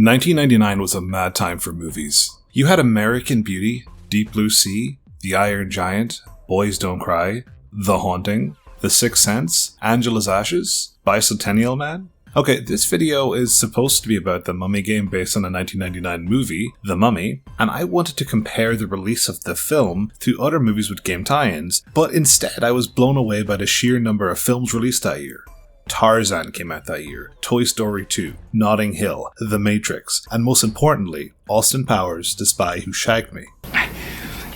1999 was a mad time for movies. You had American Beauty, Deep Blue Sea, The Iron Giant, Boys Don't Cry, The Haunting, The Sixth Sense, Angela's Ashes, Bicentennial Man. Okay, this video is supposed to be about the Mummy game based on a 1999 movie, The Mummy, and I wanted to compare the release of the film to other movies with game tie-ins, but instead I was blown away by the sheer number of films released that year. Tarzan came out that year, Toy Story 2, Notting Hill, The Matrix, and most importantly, Austin Powers, The Spy Who Shagged Me.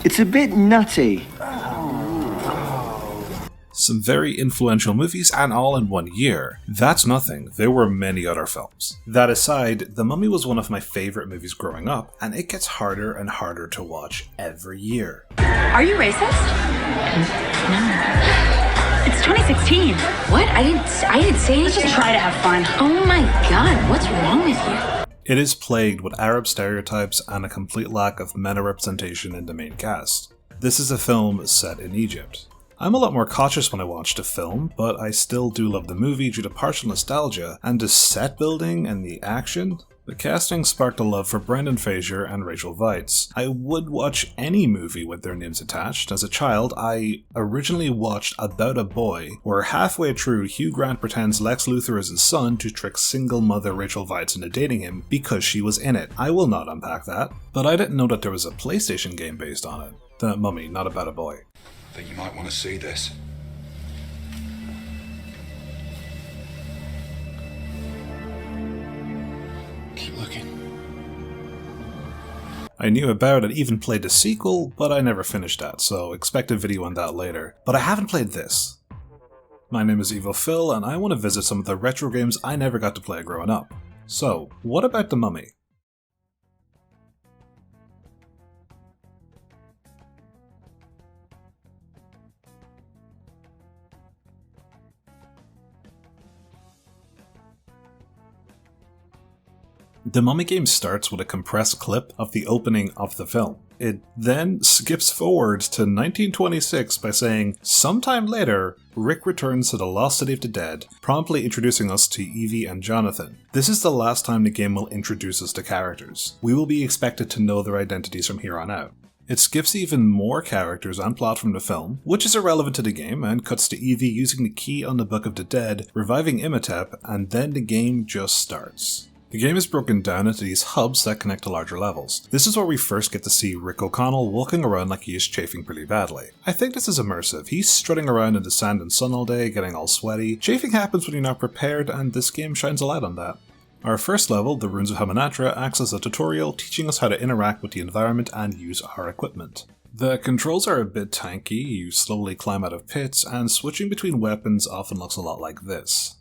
It's a bit nutty. Some very influential movies, and all in one year. That's nothing, there were many other films. That aside, The Mummy was one of my favourite movies growing up, and it gets harder and harder to watch every year. Are you racist? No. It's 2016. What? I didn't say anything. Let's just try to have fun. Oh my god, what's wrong with you? It is plagued with Arab stereotypes and a complete lack of meta representation in the main cast. This is a film set in Egypt. I'm a lot more cautious when I watch the film, but I still do love the movie due to partial nostalgia and the set building and the action. The casting sparked a love for Brendan Fraser and Rachel Weisz. I would watch any movie with their names attached. As a child, I originally watched About a Boy, where halfway through Hugh Grant pretends Lex Luthor is his son to trick single mother Rachel Weisz into dating him because she was in it. I will not unpack that, but I didn't know that there was a PlayStation game based on it. The Mummy, not About a Boy. I think you might want to see this. Keep looking. I knew about it, even played the sequel, but I never finished that, so expect a video on that later. But I haven't played this. My name is Evil Phil, and I want to visit some of the retro games I never got to play growing up. So, what about The Mummy? The Mummy game starts with a compressed clip of the opening of the film. It then skips forward to 1926 by saying, sometime later, Rick returns to the lost city of the dead, promptly introducing us to Evie and Jonathan. This is the last time the game will introduce us to characters. We will be expected to know their identities from here on out. It skips even more characters and plot from the film, which is irrelevant to the game, and cuts to Evie using the key on the Book of the Dead, reviving Imhotep, and then the game just starts. The game is broken down into these hubs that connect to larger levels. This is where we first get to see Rick O'Connell walking around like he is chafing pretty badly. I think this is immersive. He's strutting around in the sand and sun all day, getting all sweaty. Chafing happens when you're not prepared, and this game shines a light on that. Our first level, the Ruins of Hamunaptra, acts as a tutorial teaching us how to interact with the environment and use our equipment. The controls are a bit tanky, you slowly climb out of pits, and switching between weapons often looks a lot like this.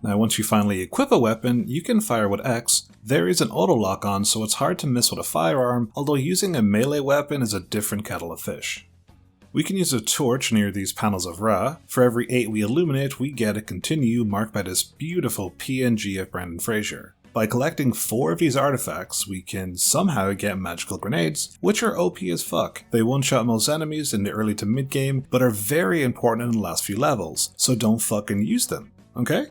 Now once you finally equip a weapon, you can fire with X. There is an auto lock on, so it's hard to miss with a firearm, although using a melee weapon is a different kettle of fish. We can use a torch near these panels of Ra. For every 8 we illuminate, we get a continue marked by this beautiful PNG of Brendan Fraser. By collecting 4 of these artifacts, we can somehow get magical grenades, which are OP as fuck. They one-shot most enemies in the early to mid game, but are very important in the last few levels, so don't fucking use them, okay?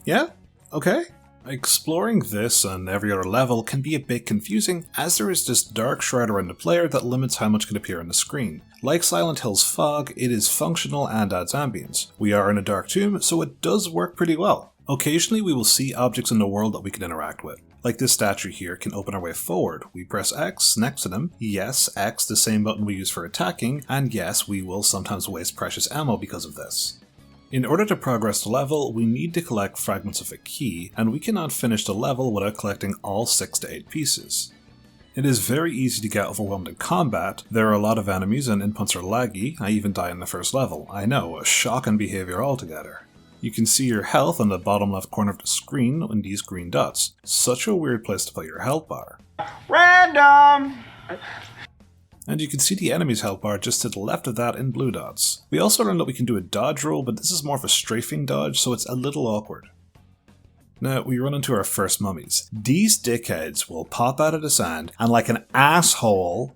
Yeah? Okay? Exploring this and every other level can be a bit confusing, as there is this dark shroud around the player that limits how much can appear on the screen. Like Silent Hill's fog, it is functional and adds ambience. We are in a dark tomb, so it does work pretty well. Occasionally we will see objects in the world that we can interact with. Like this statue here can open our way forward. We press X next to them. Yes, X, the same button we use for attacking, and yes, we will sometimes waste precious ammo because of this. In order to progress the level, we need to collect fragments of a key, and we cannot finish the level without collecting all 6 to 8 pieces. It is very easy to get overwhelmed in combat. There are a lot of enemies and inputs are laggy. I even die in the first level. I know, a shocking behaviour altogether. You can see your health on the bottom left corner of the screen in these green dots. Such a weird place to put your health bar. Random! And you can see the enemy's health bar just to the left of that in blue dots. We also learned that we can do a dodge roll, but this is more of a strafing dodge, so it's a little awkward. Now, we run into our first mummies. These dickheads will pop out of the sand, and like an asshole,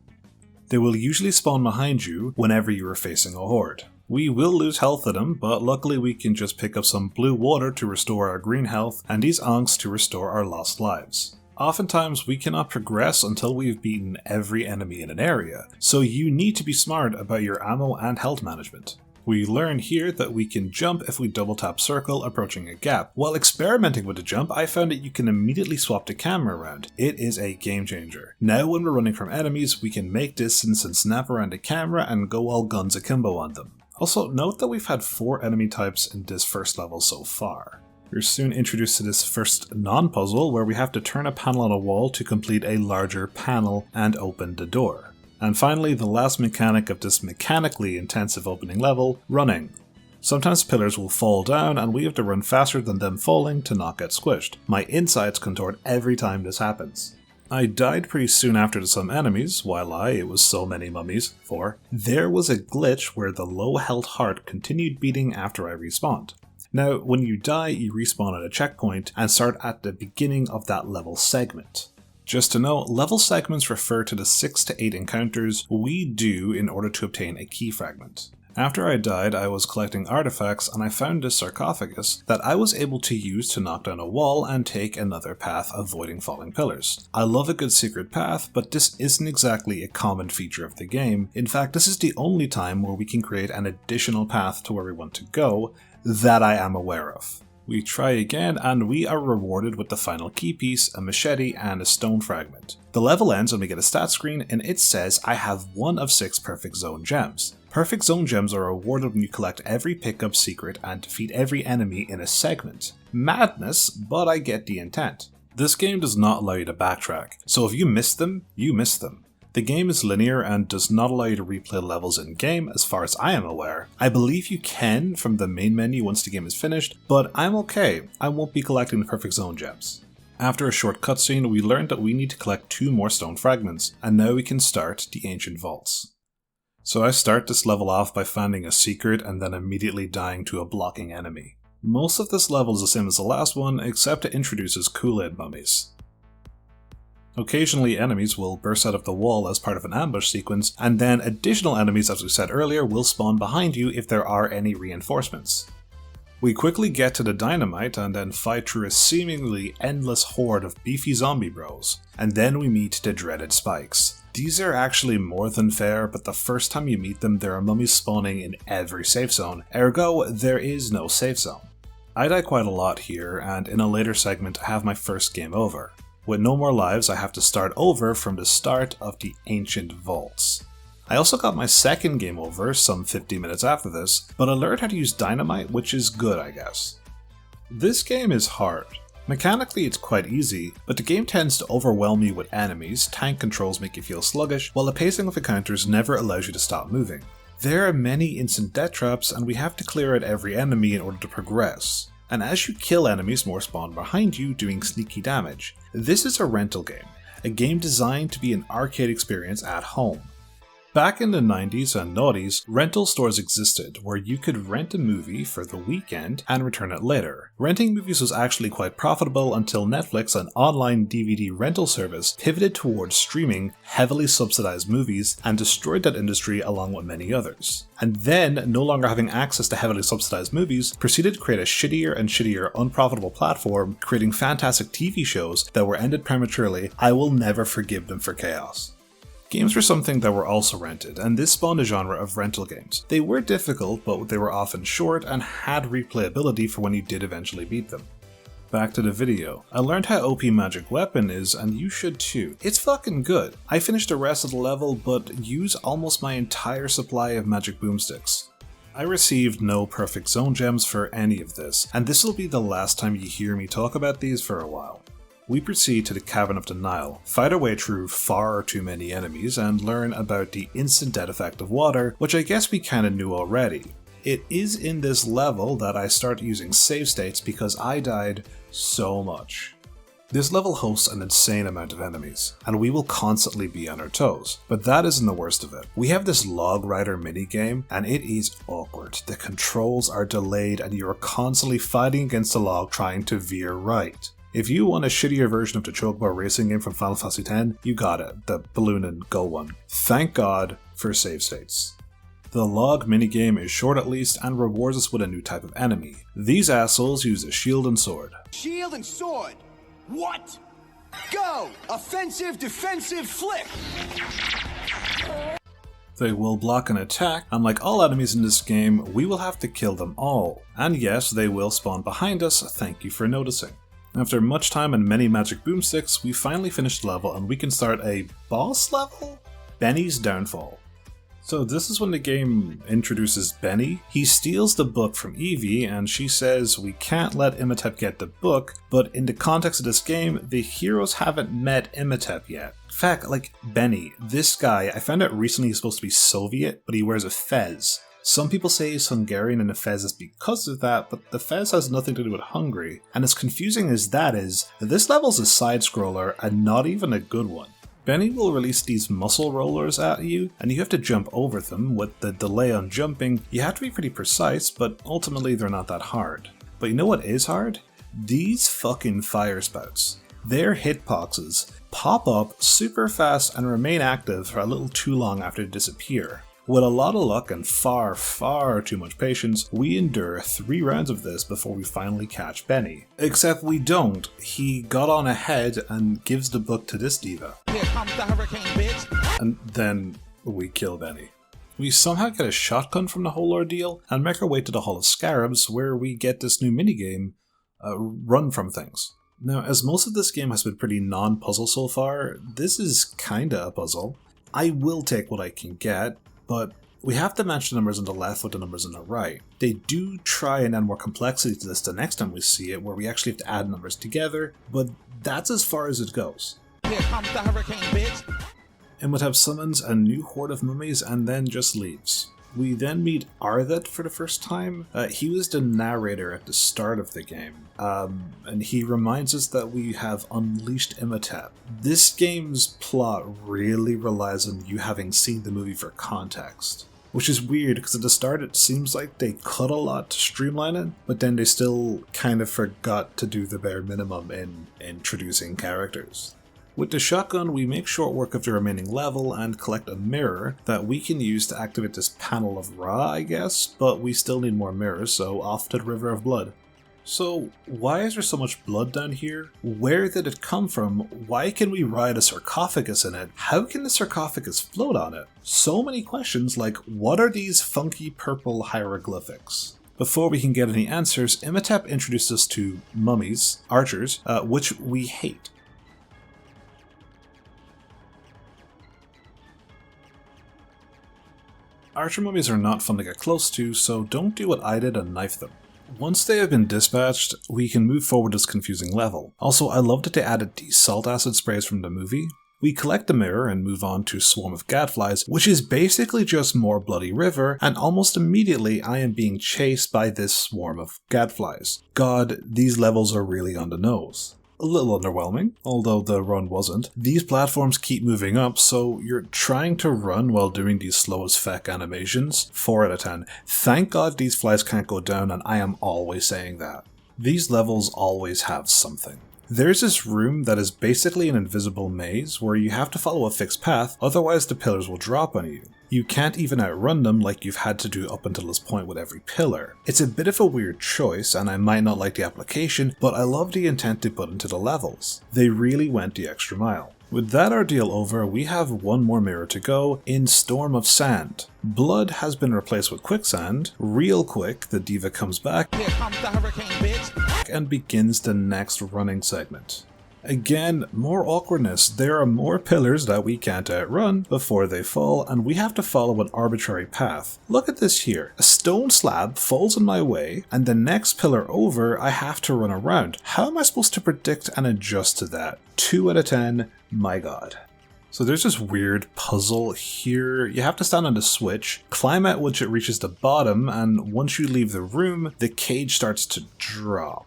they will usually spawn behind you whenever you are facing a horde. We will lose health at them, but luckily we can just pick up some blue water to restore our green health and these Ankhs to restore our lost lives. Oftentimes we cannot progress until we've beaten every enemy in an area, so you need to be smart about your ammo and health management. We learn here that we can jump if we double tap circle approaching a gap. While experimenting with the jump, I found that you can immediately swap the camera around. It is a game changer. Now when we're running from enemies, we can make distance and snap around the camera and go all guns akimbo on them. Also, note that we've had 4 enemy types in this first level so far. We're soon introduced to this first non-puzzle where we have to turn a panel on a wall to complete a larger panel and open the door. And finally, the last mechanic of this mechanically intensive opening level, running. Sometimes pillars will fall down and we have to run faster than them falling to not get squished. My insides contort every time this happens. I died pretty soon after to some enemies, while it was so many mummies, 4, there was a glitch where the low health heart continued beating after I respawned. Now, when you die, you respawn at a checkpoint and start at the beginning of that level segment. Just to note, level segments refer to the 6 to 8 encounters we do in order to obtain a key fragment. After I died, I was collecting artifacts and I found this sarcophagus that I was able to use to knock down a wall and take another path avoiding falling pillars. I love a good secret path, but this isn't exactly a common feature of the game. In fact, this is the only time where we can create an additional path to where we want to go that I am aware of. We try again and we are rewarded with the final key piece, a machete and a stone fragment. The level ends when we get a stat screen and it says I have 1 of 6 perfect zone gems. Perfect zone gems are awarded when you collect every pickup secret and defeat every enemy in a segment. Madness, but I get the intent. This game does not allow you to backtrack, so if you miss them, you miss them. The game is linear and does not allow you to replay levels in game as far as I am aware. I believe you can from the main menu once the game is finished, but I'm okay, I won't be collecting the perfect zone gems. After a short cutscene, we learned that we need to collect 2 more stone fragments, and now we can start the ancient vaults. So I start this level off by finding a secret and then immediately dying to a blocking enemy. Most of this level is the same as the last one, except it introduces Kool-Aid mummies. Occasionally enemies will burst out of the wall as part of an ambush sequence, and then additional enemies, as we said earlier, will spawn behind you if there are any reinforcements. We quickly get to the dynamite and then fight through a seemingly endless horde of beefy zombie bros, and then we meet the dreaded spikes. These are actually more than fair, but the first time you meet them there are mummies spawning in every safe zone, ergo there is no safe zone. I die quite a lot here, and in a later segment I have my first game over. With no more lives I have to start over from the start of the ancient vaults. I also got my second game over some 50 minutes after this, but I learned how to use dynamite, which is good I guess. This game is hard. Mechanically it's quite easy, but the game tends to overwhelm you with enemies, tank controls make you feel sluggish, while the pacing of encounters never allows you to stop moving. There are many instant death traps and we have to clear out every enemy in order to progress. And as you kill enemies, more spawn behind you doing sneaky damage. This is a rental game, a game designed to be an arcade experience at home. Back in the 90s and noughties, rental stores existed where you could rent a movie for the weekend and return it later. Renting movies was actually quite profitable until Netflix, an online DVD rental service, pivoted towards streaming heavily subsidized movies and destroyed that industry along with many others. And then, no longer having access to heavily subsidized movies, proceeded to create a shittier and shittier unprofitable platform, creating fantastic TV shows that were ended prematurely. I will never forgive them for chaos. Games were something that were also rented, and this spawned a genre of rental games. They were difficult, but they were often short and had replayability for when you did eventually beat them. Back to the video. I learned how OP Magic Weapon is, and you should too. It's fucking good. I finished the rest of the level, but used almost my entire supply of magic boomsticks. I received no perfect zone gems for any of this, and this will be the last time you hear me talk about these for a while. We proceed to the Cavern of the Nile, fight our way through far too many enemies, and learn about the instant death effect of water, which I guess we kinda knew already. It is in this level that I start using save states because I died so much. This level hosts an insane amount of enemies, and we will constantly be on our toes, but that isn't the worst of it. We have this Log Rider minigame, and it is awkward. The controls are delayed and you are constantly fighting against the log trying to veer right. If you want a shittier version of the Chocobo racing game from Final Fantasy X, you got it, the balloon and go one. Thank God for save states. The log minigame is short at least and rewards us with a new type of enemy. These assholes use a shield and sword. Shield and sword. What? Go! Offensive, defensive, flip! They will block an attack, and like all enemies in this game, we will have to kill them all. And yes, they will spawn behind us, thank you for noticing. After much time and many magic boomsticks, we finally finished the level and we can start a boss level? Benny's Downfall. So this is when the game introduces Benny. He steals the book from Evie and she says we can't let Imhotep get the book, but in the context of this game, the heroes haven't met Imhotep yet. In fact, like Benny, this guy, I found out recently he's supposed to be Soviet, but he wears a fez. Some people say he's Hungarian and the fez is because of that, but the fez has nothing to do with Hungary. And as confusing as that is, this level's a side-scroller and not even a good one. Benny will release these muscle rollers at you, and you have to jump over them. With the delay on jumping, you have to be pretty precise, but ultimately they're not that hard. But you know what is hard? These fucking fire spouts. Their hitboxes pop up super fast and remain active for a little too long after they disappear. With a lot of luck and far too much patience, we endure 3 rounds of this before we finally catch Benny. Except we don't. He got on ahead and gives the book to this diva. Here comes the hurricane, bitch! And then we kill Benny. We somehow get a shotgun from the whole ordeal and make our way to the Hall of Scarabs where we get this new minigame, Run From Things. Now, as most of this game has been pretty non-puzzle so far, this is kinda a puzzle. I will take what I can get, but we have to match the numbers on the left with the numbers on the right. They do try and add more complexity to this the next time we see it, where we actually have to add numbers together, but that's as far as it goes. Here comes the hurricane, bitch! Imhotep summons a new horde of mummies and then just leaves. We then meet Arthet for the first time. He was the narrator at the start of the game, and he reminds us that we have unleashed Imhotep. This game's plot really relies on you having seen the movie for context, which is weird because at the start it seems like they cut a lot to streamline it, but then they still kind of forgot to do the bare minimum in introducing characters. With the shotgun, we make short work of the remaining level and collect a mirror that we can use to activate this panel of Ra, I guess, but we still need more mirrors, so off to the River of Blood. So, why is there so much blood down here? Where did it come from? Why can we ride a sarcophagus in it? How can the sarcophagus float on it? So many questions like, what are these funky purple hieroglyphics? Before we can get any answers, Imhotep introduced us to mummies, archers, which we hate. Archer mummies are not fun to get close to, so don't do what I did and knife them. Once they have been dispatched, we can move forward this confusing level. Also, I love that they added these salt acid sprays from the movie. We collect the mirror and move on to Swarm of Gadflies, which is basically just more Bloody River, and almost immediately I am being chased by this swarm of gadflies. God, these levels are really on the nose. A little underwhelming, although the run wasn't. These platforms keep moving up, so you're trying to run while doing these slow as feck animations. 4 out of 10. Thank God these flies can't go down, and I am always saying that. These levels always have something. There's this room that is basically an invisible maze where you have to follow a fixed path, otherwise the pillars will drop on you. You can't even outrun them like you've had to do up until this point with every pillar. It's a bit of a weird choice, and I might not like the application, but I love the intent they put into the levels. They really went the extra mile. With that ordeal over, we have one more mirror to go in Storm of Sand. Blood has been replaced with quicksand. Real quick, the diva comes back. Here comes the hurricane, bitch! And begins the next running segment. Again, more awkwardness. There are more pillars that we can't outrun before they fall, and we have to follow an arbitrary path. Look at this here. A stone slab falls in my way, and the next pillar over I have to run around. How am I supposed to predict and adjust to that? 2 out of 10, my god. So there's this weird puzzle here. You have to stand on the switch, climb at which it reaches the bottom, and once you leave the room, the cage starts to drop.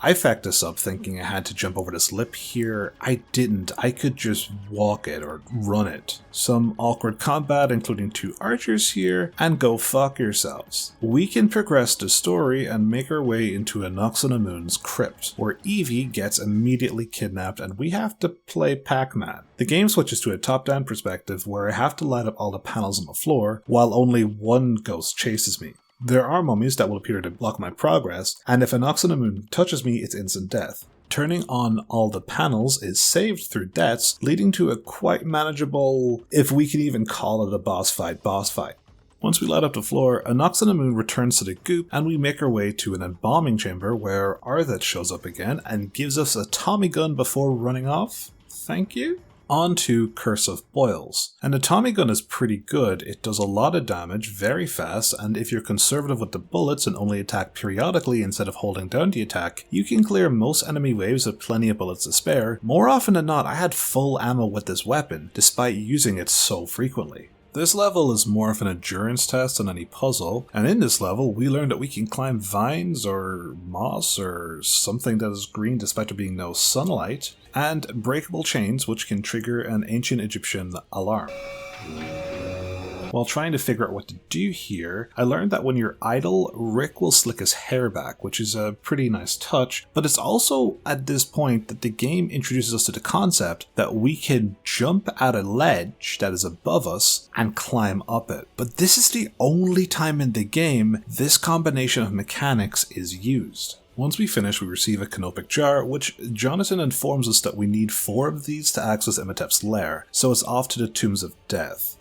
I fucked this up thinking I had to jump over this lip here. I didn't. I could just walk it or run it. Some awkward combat including 2 archers here, and go fuck yourselves. We can progress the story and make our way into Anck-su-namun's crypt, where Evie gets immediately kidnapped and we have to play Pac-Man. The game switches to a top-down perspective where I have to light up all the panels on the floor while only one ghost chases me. There are mummies that will appear to block my progress, and if Anck-su-namun touches me, it's instant death. Turning on all the panels is saved through deaths, leading to a quite manageable, if we can even call it a boss fight. Once we light up the floor, Anck-su-namun returns to the goop and we make our way to an embalming chamber where Ardheth shows up again and gives us a Tommy gun before running off. Thank you? On to Curse of Boils. And the Tommy gun is pretty good. It does a lot of damage very fast, and if you're conservative with the bullets and only attack periodically instead of holding down the attack, you can clear most enemy waves with plenty of bullets to spare. More often than not, I had full ammo with this weapon, despite using it so frequently. This level is more of an endurance test than any puzzle, and in this level we learn that we can climb vines or moss or something that is green despite there being no sunlight, and breakable chains which can trigger an ancient Egyptian alarm. While trying to figure out what to do here, I learned that when you're idle, Rick will slick his hair back, which is a pretty nice touch, but it's also at this point that the game introduces us to the concept that we can jump at a ledge that is above us and climb up it. But this is the only time in the game this combination of mechanics is used. Once we finish, we receive a canopic jar, which Jonathan informs us that we need 4 of these to access Imhotep's lair, so it's off to the Tombs of Death.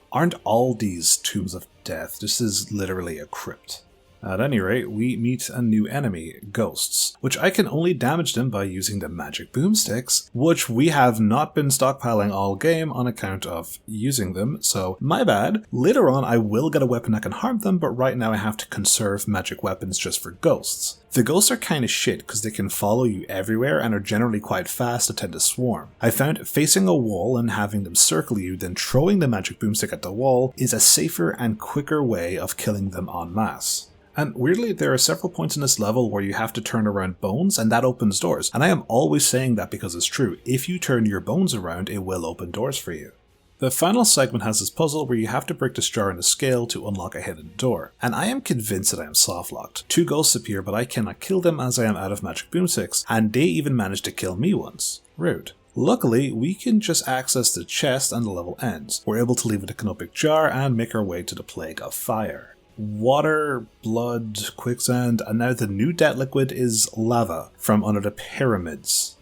Aren't all these Tombs of Death? This is literally a crypt. At any rate, we meet a new enemy, Ghosts, which I can only damage them by using the magic boomsticks, which we have not been stockpiling all game on account of using them, so my bad. Later on I will get a weapon that can harm them, but right now I have to conserve magic weapons just for Ghosts. The ghosts are kinda shit because they can follow you everywhere and are generally quite fast and tend to swarm. I found facing a wall and having them circle you, then throwing the magic boomstick at the wall is a safer and quicker way of killing them en masse. And weirdly, there are several points in this level where you have to turn around bones and that opens doors. And I am always saying that because it's true. If you turn your bones around, it will open doors for you. The final segment has this puzzle where you have to break this jar in a scale to unlock a hidden door. And I am convinced that I am soft-locked. 2 ghosts appear, but I cannot kill them as I am out of magic boomsticks, and they even managed to kill me once. Rude. Luckily, we can just access the chest and the level ends. We're able to leave with a canopic jar and make our way to the Plague of Fire. Water, blood, quicksand, and now the new death liquid is lava from under the pyramids.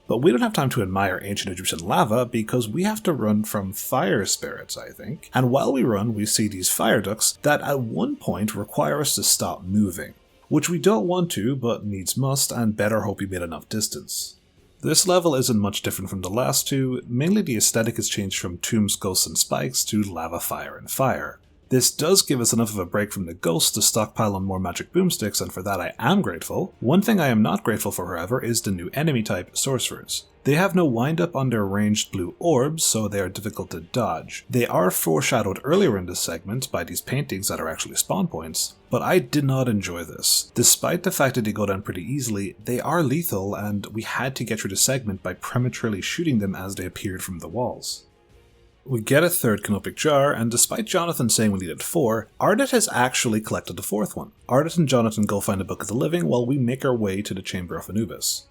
But we don't have time to admire ancient Egyptian lava because we have to run from fire spirits, I think. And while we run, we see these fire ducts that at one point require us to stop moving, which we don't want to, but needs must, and better hope we made enough distance. This level isn't much different from the last 2, mainly the aesthetic has changed from tombs, ghosts and spikes to lava, fire and fire. This does give us enough of a break from the ghosts to stockpile on more magic boomsticks, and for that I am grateful. One thing I am not grateful for, however, is the new enemy type, sorcerers. They have no wind-up on their ranged blue orbs, so they are difficult to dodge. They are foreshadowed earlier in this segment by these paintings that are actually spawn points, but I did not enjoy this. Despite the fact that they go down pretty easily, they are lethal, and we had to get through the segment by prematurely shooting them as they appeared from the walls. We get a 3rd canopic jar, and despite Jonathan saying we needed 4, Ardheth has actually collected the 4th one. Ardheth and Jonathan go find the Book of the Living while we make our way to the Chamber of Anubis.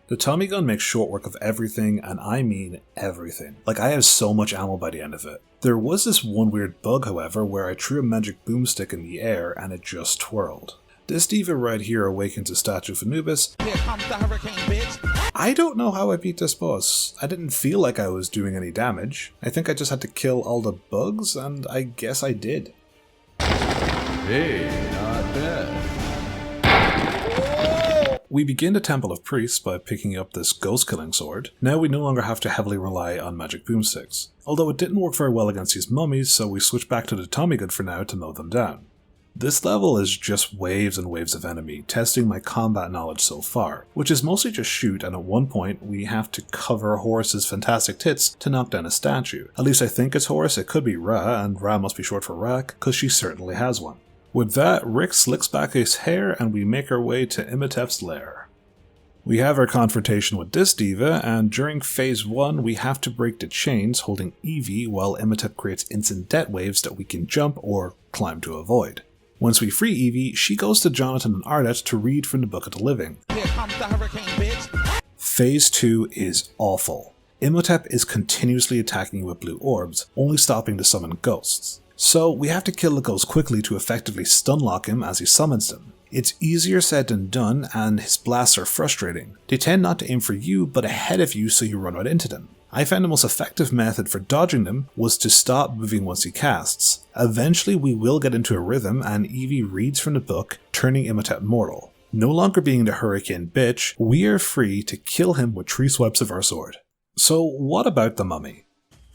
The Tommy gun makes short work of everything, and I mean everything. Like, I have so much ammo by the end of it. There was this one weird bug, however, where I threw a magic boomstick in the air and it just twirled. This diva right here awakens a statue of Anubis. Here comes the hurricane, bitch. I don't know how I beat this boss. I didn't feel like I was doing any damage. I think I just had to kill all the bugs, and I guess I did. Hey, not bad. We begin the Temple of Priests by picking up this ghost-killing sword. Now we no longer have to heavily rely on magic boomsticks. Although it didn't work very well against these mummies, so we switch back to the Tommy gun for now to mow them down. This level is just waves and waves of enemy, testing my combat knowledge so far, which is mostly just shoot, and at one point we have to cover Horus's fantastic tits to knock down a statue. At least I think it's Horus, it could be Ra, and Ra must be short for Rak, cause she certainly has one. With that, Rick slicks back his hair and we make our way to Imhotep's lair. We have our confrontation with this diva, and during phase 1 we have to break the chains holding Evie while Imhotep creates instant debt waves that we can jump or climb to avoid. Once we free Evie, she goes to Jonathan and Ardette to read from the Book of the Living. Here comes the hurricane, bitch. Phase 2 is awful. Imhotep is continuously attacking you with blue orbs, only stopping to summon ghosts. So we have to kill the ghost quickly to effectively stunlock him as he summons them. It's easier said than done, and his blasts are frustrating. They tend not to aim for you, but ahead of you, so you run right into them. I found the most effective method for dodging them was to stop moving once he casts. Eventually we will get into a rhythm, and Evie reads from the book, turning Imhotep mortal. No longer being the hurricane bitch, we are free to kill him with 3 swipes of our sword. So what about The Mummy?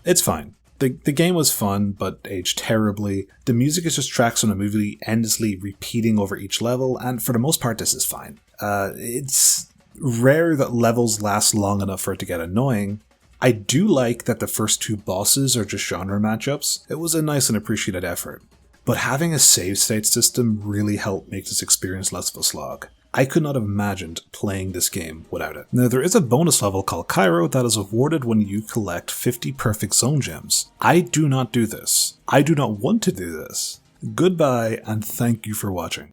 It's fine. The game was fun, but aged terribly. The music is just tracks from a movie endlessly repeating over each level, and for the most part this is fine. It's rare that levels last long enough for it to get annoying. I do like that the first 2 bosses are just genre matchups. It was a nice and appreciated effort. But having a save state system really helped make this experience less of a slog. I could not have imagined playing this game without it. Now there is a bonus level called Cairo that is awarded when you collect 50 perfect zone gems. I do not do this. I do not want to do this. Goodbye and thank you for watching.